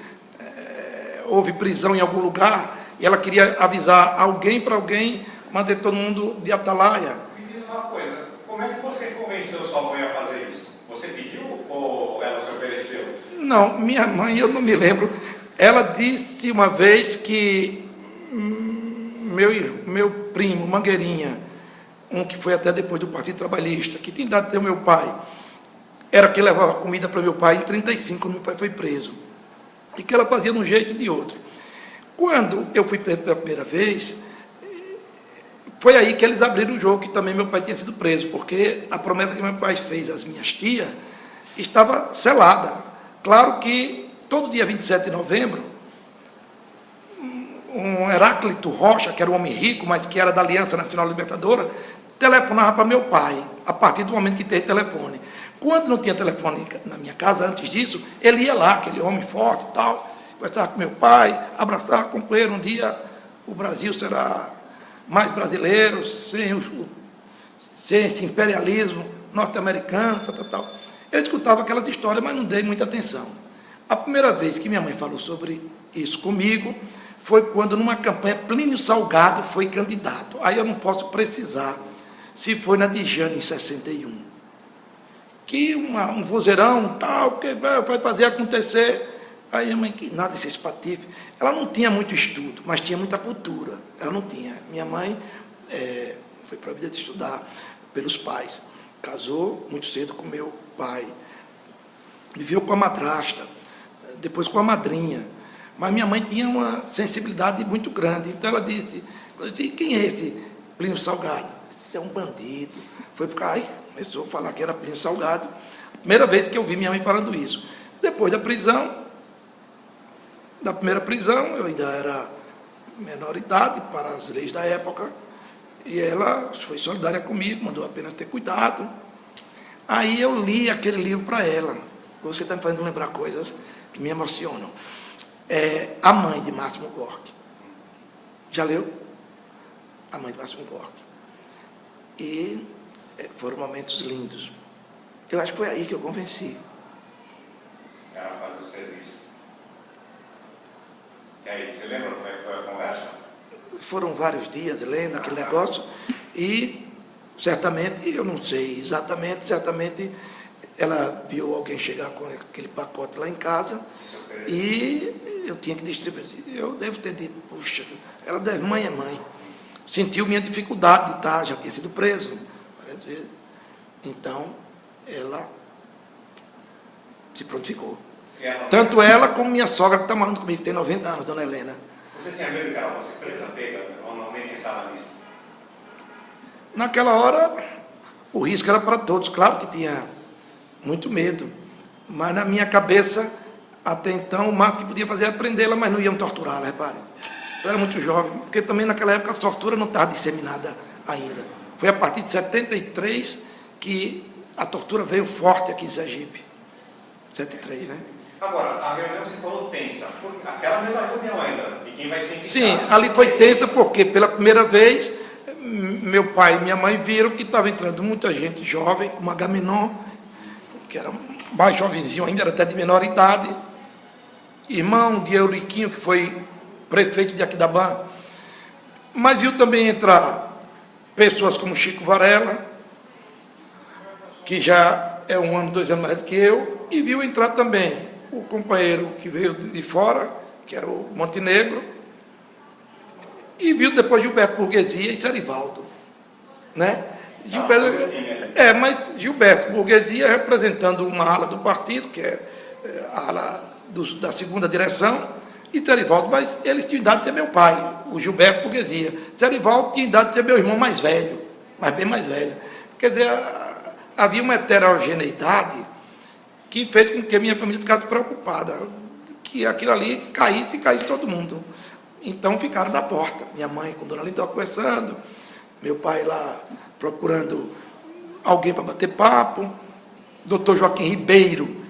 Speaker 2: houve prisão em algum lugar, e ela queria avisar para alguém, mandei todo mundo de atalaia.
Speaker 1: Me diz uma coisa, como é que você convenceu sua mãe a fazer isso? Você pediu ou ela se ofereceu?
Speaker 2: Não, minha mãe, eu não me lembro. Ela disse uma vez que meu primo, Mangueirinha, que foi até depois do Partido Trabalhista, que tinha dado até o meu pai, era que levava comida para meu pai em 1935, quando meu pai foi preso. E que ela fazia de um jeito e de outro. Quando eu fui pela primeira vez, foi aí que eles abriram o jogo, que também meu pai tinha sido preso, porque a promessa que meu pai fez às minhas tias estava selada. Claro que todo dia 27 de novembro, um Heráclito Rocha, que era um homem rico, mas que era da Aliança Nacional Libertadora, telefonava para meu pai, a partir do momento que teve telefone. Quando não tinha telefone na minha casa, antes disso, ele ia lá, aquele homem forte e tal, conversava com meu pai, abraçava o companheiro. Um dia o Brasil será mais brasileiro, sem esse imperialismo norte-americano, tal. Eu escutava aquelas histórias, mas não dei muita atenção. A primeira vez que minha mãe falou sobre isso comigo foi quando, numa campanha, Plínio Salgado foi candidato. Aí eu não posso precisar se foi na de Jane, em 61. Que um vozeirão, tal, que vai fazer acontecer. Aí minha mãe, que nada desses patife. Ela não tinha muito estudo, mas tinha muita cultura. Ela não tinha. Minha mãe foi proibida de estudar pelos pais. Casou muito cedo com meu pai. Viveu com a madrasta, depois com a madrinha. Mas minha mãe tinha uma sensibilidade muito grande. Então ela disse, quem é esse Plínio Salgado? Esse é um bandido. Foi porque começou a falar que era Plínio Salgado. Primeira vez que eu vi minha mãe falando isso. Depois da primeira prisão, eu ainda era menor idade para as leis da época, e ela foi solidária comigo, mandou apenas ter cuidado. Aí eu li aquele livro para ela, Você está me fazendo lembrar coisas que me emocionam. A Mãe, de Máximo Gorki. Já leu? A Mãe de Máximo Gorki. E foram momentos lindos. Eu acho que foi aí que eu convenci.
Speaker 1: Ela fazer o serviço. E aí, você lembra como é que foi a conversa?
Speaker 2: Foram vários dias lendo aquele negócio e certamente, eu não sei exatamente, certamente ela viu alguém chegar com aquele pacote lá em casa e eu tinha que distribuir. Eu devo ter dito, puxa, ela deve, mãe é mãe. Sentiu minha dificuldade de estar, já tinha sido preso várias vezes. Então, ela se prontificou. Tanto ela como minha sogra, que está morando comigo, tem 90 anos, dona Helena.
Speaker 1: Você tinha medo que ela fosse presa, pega, ou não nem pensava nisso?
Speaker 2: Naquela hora, o risco era para todos. Claro que tinha muito medo, mas na minha cabeça, até então, o máximo que podia fazer era prendê-la, mas não iam torturá-la, repare. Eu era muito jovem, porque também naquela época a tortura não estava disseminada ainda. Foi a partir de 73 que a tortura veio forte aqui em Sergipe. 73, né?
Speaker 1: Agora, a reunião se falou tensa, aquela mesma reunião ainda, e quem vai ser indicado?
Speaker 2: Sim, ali foi tensa porque pela primeira vez meu pai e minha mãe viram que estava entrando muita gente jovem, com uma Agamenon, que era mais jovenzinho ainda, era até de menor idade, irmão de Euriquinho, que foi prefeito de Aquidabã, mas viu também entrar pessoas como Chico Varela, que já é 1 ano, 2 anos mais do que eu, e viu entrar também o companheiro que veio de fora, que era o Montenegro, e viu depois Gilberto Burguesia e Serivaldo, né? Mas Gilberto Burguesia representando uma ala do partido, que é a ala da segunda direção, e Serivaldo, mas eles tinham idade de ser meu pai, o Gilberto Burguesia. Serivaldo tinha idade de ser meu irmão mais velho, mas bem mais velho. Quer dizer, havia uma heterogeneidade que fez com que a minha família ficasse preocupada, que aquilo ali caísse e caísse todo mundo. Então ficaram na porta, minha mãe com Dona Lindó conversando, meu pai lá procurando alguém para bater papo, doutor Joaquim Ribeiro,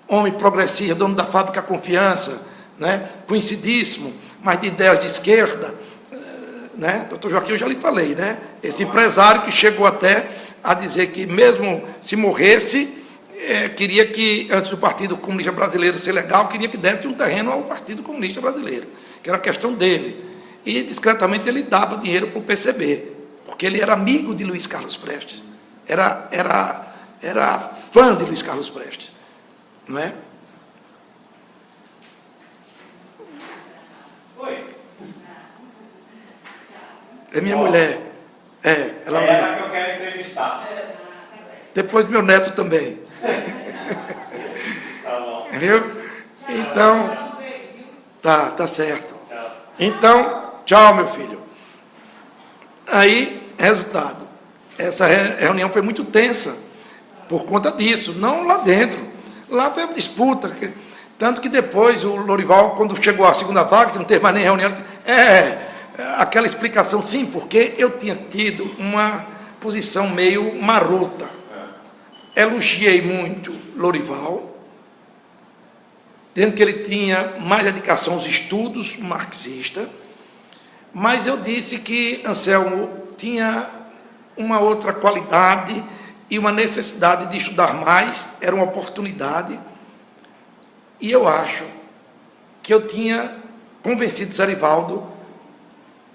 Speaker 2: homem progressista, dono da fábrica Confiança, né, conhecidíssimo, mas de ideias de esquerda, né, doutor Joaquim eu já lhe falei, né, esse empresário que chegou até a dizer que mesmo se morresse, queria que, antes do Partido Comunista Brasileiro ser legal, queria que desse um terreno ao Partido Comunista Brasileiro, que era questão dele. E, discretamente, ele dava dinheiro para o PCB, porque ele era amigo de Luiz Carlos Prestes. Era fã de Luiz Carlos Prestes. Não é?
Speaker 1: Oi.
Speaker 2: É minha mulher. Ela
Speaker 1: é ela que eu quero entrevistar.
Speaker 2: Depois meu neto também.
Speaker 1: Tá bom.
Speaker 2: Viu? Então, tá certo. Então, tchau, meu filho. Aí, resultado. Essa reunião foi muito tensa por conta disso, não lá dentro. Lá foi uma disputa. Tanto que depois o Lorival, quando chegou à segunda vaga, que não teve mais nem reunião, aquela explicação, sim, porque eu tinha tido uma posição meio marota. Elogiei muito Lorival, dizendo que ele tinha mais dedicação aos estudos marxistas, mas eu disse que Anselmo tinha uma outra qualidade e uma necessidade de estudar mais, era uma oportunidade, e eu acho que eu tinha convencido Serivaldo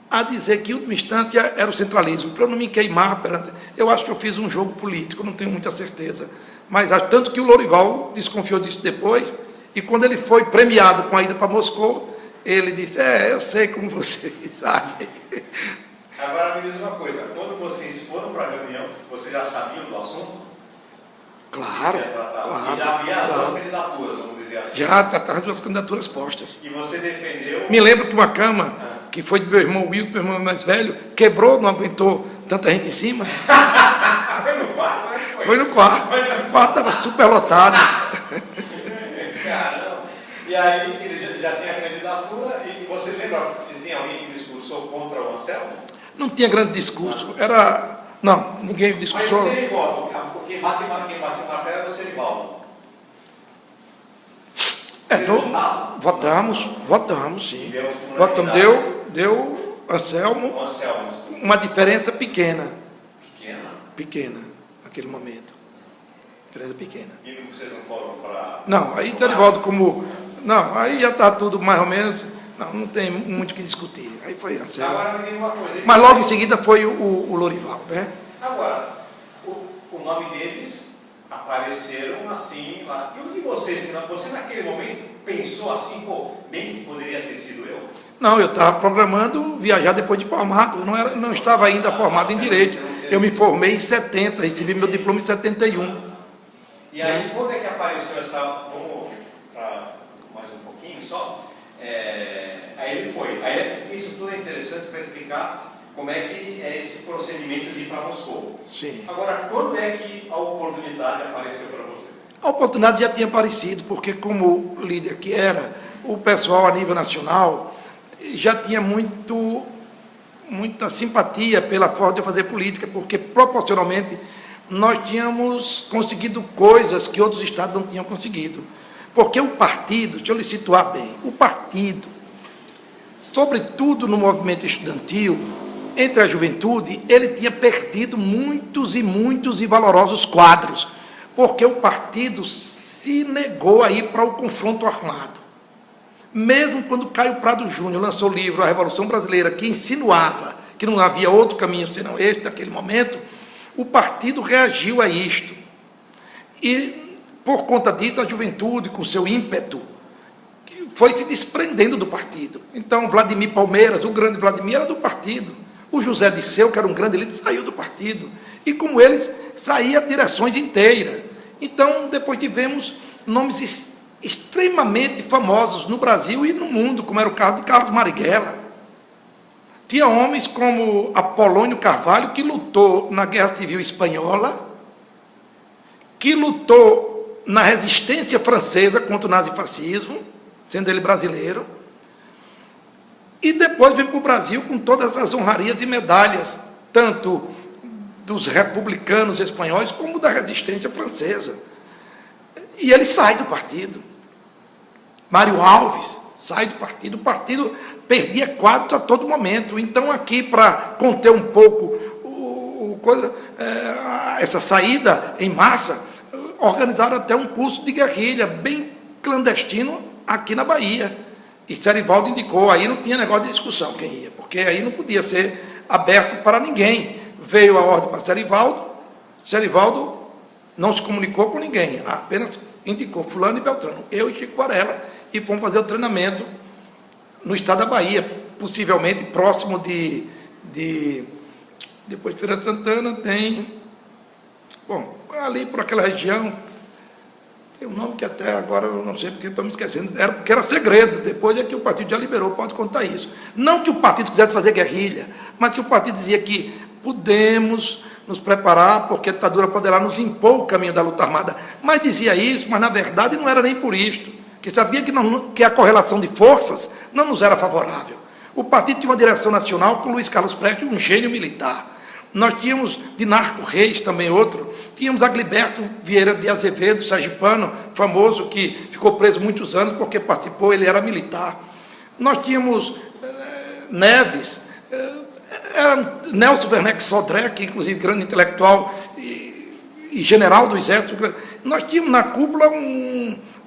Speaker 2: a dizer que, em última instância, era o centralismo, para eu não me queimar perante... Eu acho que eu fiz um jogo político, não tenho muita certeza, mas acho tanto que o Lorival desconfiou disso depois, e quando ele foi premiado com a ida para Moscou, ele disse, eu sei como vocês sabem.
Speaker 1: Agora me diz uma coisa, quando vocês foram para a reunião, vocês já sabiam do assunto?
Speaker 2: Claro,
Speaker 1: e já havia as duas candidaturas, vamos dizer assim.
Speaker 2: Já estavam as duas candidaturas postas.
Speaker 1: E você defendeu...
Speaker 2: Me lembro que uma cama, que foi do meu irmão Will, meu irmão mais velho, quebrou, não aguentou tanta gente em cima.
Speaker 1: Foi no quarto, né?
Speaker 2: Foi no quarto. O quarto estava super lotado.
Speaker 1: Caramba. E aí ele já tinha candidatura, e você lembra se tinha alguém que discursou contra o Anselmo?
Speaker 2: Não tinha grande discurso, era... Não, ninguém discursou.
Speaker 1: Mas não teve voto, porque quem batia o martelo era o Serivaldo. Vocês votaram?
Speaker 2: Votamos, sim.
Speaker 1: Votamos,
Speaker 2: deu Anselmo,
Speaker 1: desculpa.
Speaker 2: uma diferença pequena, naquele momento. Diferença pequena.
Speaker 1: E vocês não foram para...
Speaker 2: Não, aí Zerivaldo Não, aí já está tudo mais ou menos... Não tem muito o que discutir. Aí foi Anselmo.
Speaker 1: Agora me diga uma coisa.
Speaker 2: Mas logo em seguida foi o Lorival, né?
Speaker 1: Agora, o nome deles apareceram assim lá. E o de vocês? Você naquele momento pensou assim, pô, bem que poderia ter sido eu?
Speaker 2: Não, eu estava programando viajar depois de formado. Eu não estava ainda formado em Direito. Eu me formei em 70, recebi meu diploma em 71.
Speaker 1: E aí, quando é que apareceu essa... Vamos para mais um pouquinho só. Aí ele foi. Isso tudo é interessante para explicar como é que é esse procedimento de ir para Moscou.
Speaker 2: Sim.
Speaker 1: Agora, quando é que a oportunidade apareceu para você?
Speaker 2: A oportunidade já tinha aparecido, porque como líder que era, o pessoal a nível nacional já tinha muita simpatia pela forma de fazer política, porque proporcionalmente nós tínhamos conseguido coisas que outros estados não tinham conseguido. Porque o partido, deixa eu lhe situar bem, o partido, sobretudo no movimento estudantil, entre a juventude, ele tinha perdido muitos e valorosos quadros, porque o partido se negou a ir para o confronto armado. Mesmo quando Caio Prado Júnior lançou o livro A Revolução Brasileira, que insinuava que não havia outro caminho senão este naquele momento, o partido reagiu a isto. E, por conta disso, a juventude, com seu ímpeto, foi se desprendendo do partido. Então, Vladimir Palmeiras, o grande Vladimir, era do partido. O José Disseu, que era um grande líder, saiu do partido. E, como eles, saía direções inteiras. Então, depois tivemos nomes extremamente famosos no Brasil e no mundo, como era o caso de Carlos Marighella. Tinha homens como Apolônio Carvalho, que lutou na Guerra Civil Espanhola, que lutou na resistência francesa contra o nazifascismo, sendo ele brasileiro, e depois veio para o Brasil com todas as honrarias e medalhas, tanto dos republicanos espanhóis como da resistência francesa. E ele sai do partido. Mário Alves sai do partido. O partido perdia quadros a todo momento. Então, aqui, para conter um pouco essa saída em massa, organizaram até um curso de guerrilha, bem clandestino, aqui na Bahia. E Zerivaldo indicou, aí não tinha negócio de discussão quem ia, porque aí não podia ser aberto para ninguém. Veio a ordem para Zerivaldo não se comunicou com ninguém, apenas indicou fulano e Beltrano, eu e Chico Varela, e fomos fazer o treinamento no estado da Bahia, possivelmente próximo depois de Feira de Santana tem, bom, ali por aquela região, tem um nome que até agora eu não sei porque estou me esquecendo, era porque era segredo, depois é que o partido já liberou, pode contar isso. Não que o partido quisesse fazer guerrilha, mas que o partido dizia que podemos nos preparar, porque a ditadura poderá nos impor o caminho da luta armada. Mas dizia isso, mas na verdade não era nem por isto, que sabia que a correlação de forças não nos era favorável. O partido tinha uma direção nacional com Luiz Carlos Prestes, um gênio militar. Nós tínhamos Dinarco Reis, também outro, tínhamos Agliberto Vieira de Azevedo, sergipano, famoso, que ficou preso muitos anos porque participou, ele era militar. Nós tínhamos Neves, era Nelson Werneck Sodré, que inclusive grande intelectual e general do Exército. Nós tínhamos na cúpula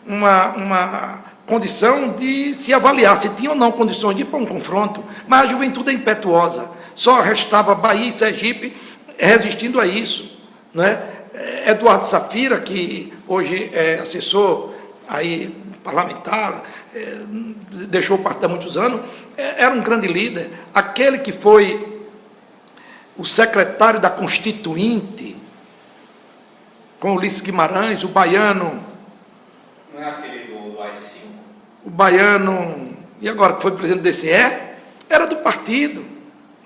Speaker 2: uma condição de se avaliar se tinha ou não condições de ir para um confronto, mas a juventude é impetuosa. Só restava Bahia e Sergipe resistindo a isso, né? Eduardo Safira, que hoje é assessor aí parlamentar, deixou o partido há muitos anos, era um grande líder. Aquele que foi o secretário da Constituinte, com Ulisses Guimarães, o baiano...
Speaker 1: Não é aquele do AI-5?
Speaker 2: O baiano, e agora que foi presidente do DCE, era do partido,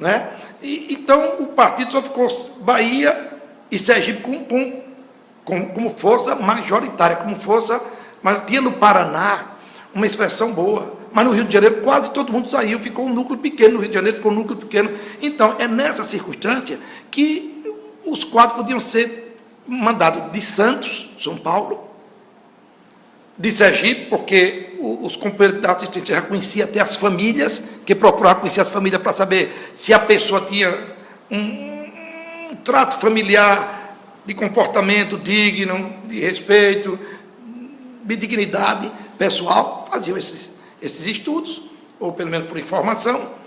Speaker 2: né? Então, o partido só ficou Bahia e Sergipe como força majoritária, como força... Mas tinha no Paraná uma expressão boa, mas no Rio de Janeiro quase todo mundo saiu, ficou um núcleo pequeno, no Rio de Janeiro ficou um núcleo pequeno. Então, é nessa circunstância que os quadros podiam ser mandados de Santos, São Paulo, de Sergipe, porque os companheiros da assistência já conheciam até as famílias, que procuravam conhecer as famílias para saber se a pessoa tinha um trato familiar de comportamento digno, de respeito, de dignidade pessoal, faziam esses estudos, ou pelo menos por informação.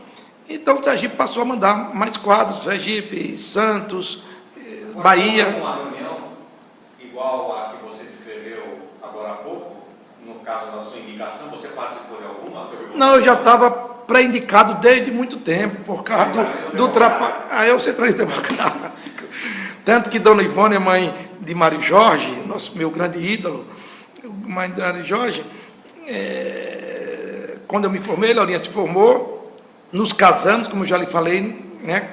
Speaker 2: Então, o Sergipe passou a mandar mais quadros, Sergipe, Santos, Bahia.
Speaker 1: Uma reunião igual a que você descreveu agora há pouco, no caso da sua indicação, você participou de alguma?
Speaker 2: Não, eu já estava pré-indicado desde muito tempo, por causa do trabalho. Aí eu centralista democrático. Tanto que Dona Ivone, a mãe de Mário Jorge, meu grande ídolo, mãe de Mário Jorge, quando eu me formei, Laurinha se formou, nos casamos, como eu já lhe falei, né?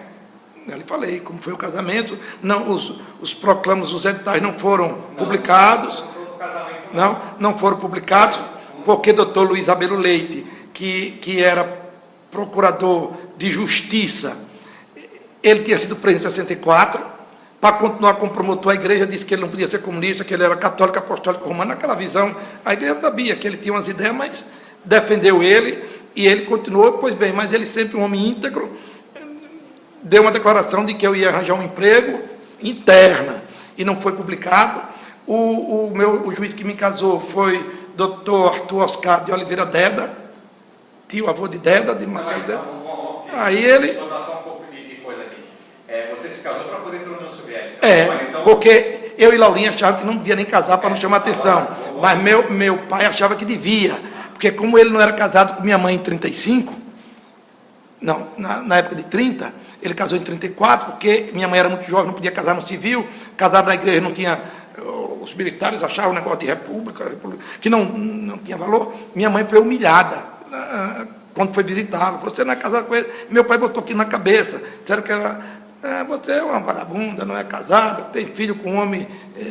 Speaker 2: Já lhe falei como foi o casamento. Não, os proclamos, os editais não foram publicados. Não foram publicados, porque doutor Luiz Abelo Leite, que era procurador de justiça, ele tinha sido preso em 64, para continuar como promotor, a igreja disse que ele não podia ser comunista, que ele era católico, apostólico, romano, naquela visão, a igreja sabia que ele tinha umas ideias, mas defendeu ele, e ele continuou, pois bem, mas ele sempre um homem íntegro, deu uma declaração de que eu ia arranjar um emprego interna, e não foi publicado. O juiz que me casou foi doutor Arthur Oscar de Oliveira Deda, tio, avô de Deda, de Marcelo Deda. Aí ele...
Speaker 1: Vou dar só um pouco de coisa aqui. Você se casou para poder ir para a União Soviética?
Speaker 2: Então... porque eu e Laurinha achavam que não devia nem casar para não chamar atenção. Mas meu pai achava que devia, porque como ele não era casado com minha mãe em 35, não, na época de 30, ele casou em 34, porque minha mãe era muito jovem, não podia casar no civil, casar na igreja não tinha... Os militares achavam um negócio de república que não tinha valor. Minha mãe foi humilhada quando foi visitá-lo. Você não é casado com ele. Meu pai botou aqui na cabeça. Disseram que você é uma vagabunda, não é casada, tem filho com um homem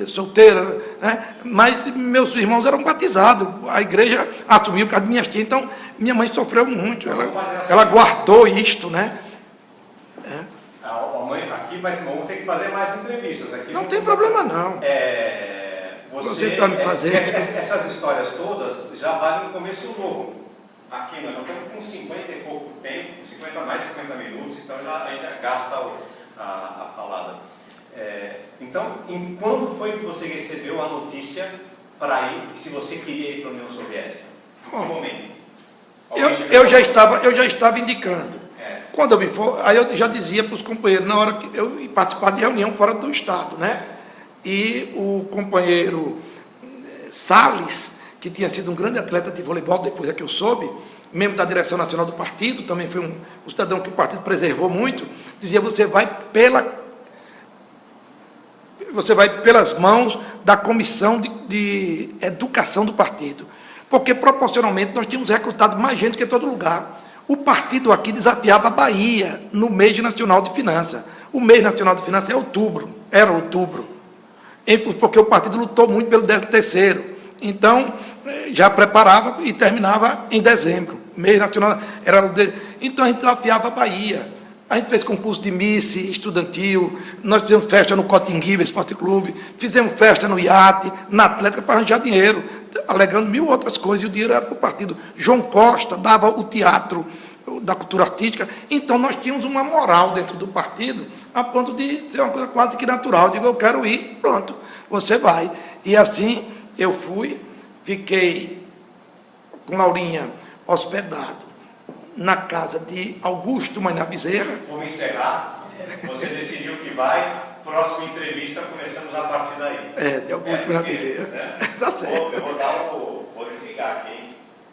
Speaker 2: solteiro. Né? Mas meus irmãos eram batizados. A igreja assumiu por causa de minhas tias. Então, minha mãe sofreu muito. Ela guardou isto, né?
Speaker 1: Aqui vamos ter que fazer mais entrevistas. Aqui
Speaker 2: não tem problema, não.
Speaker 1: Você
Speaker 2: está me fazendo.
Speaker 1: Essas histórias todas já valem no começo novo. Aqui nós já estamos com 50 e pouco tempo, mais de 50 minutos, então a gente já gasta a falada. Então, quando foi que você recebeu a notícia para ir, se você queria ir para a União Soviética? Em que momento?
Speaker 2: Eu já estava indicando. Quando eu me for, aí eu já dizia para os companheiros, na hora que eu ia participar de reunião fora do Estado, né? E o companheiro Salles, que tinha sido um grande atleta de voleibol, depois é que eu soube, membro da direção nacional do partido, também foi um cidadão que o partido preservou muito, dizia, você vai pelas mãos da comissão de educação do partido, porque proporcionalmente nós tínhamos recrutado mais gente que em todo lugar. O partido aqui desafiava a Bahia no mês nacional de finanças. O mês nacional de finanças era outubro, porque o partido lutou muito pelo 13º. Então, já preparava e terminava em dezembro. Mês nacional então a gente desafiava a Bahia. A gente fez concurso de Miss estudantil, nós fizemos festa no Cotinguiba Esporte Clube, fizemos festa no iate, na Atlética para arranjar dinheiro, alegando 1000 outras coisas, e o dinheiro era para o partido. João Costa dava o teatro da cultura artística, então nós tínhamos uma moral dentro do partido, a ponto de ser uma coisa quase que natural. Eu digo, eu quero ir, pronto, você vai. E assim eu fui, fiquei com Laurinha hospedado na casa de Augusto Maná Bezerra.
Speaker 1: Vamos encerrar. Você decidiu que vai. Próxima entrevista, começamos a partir daí.
Speaker 2: De Augusto Maná Bezerra. Tá certo.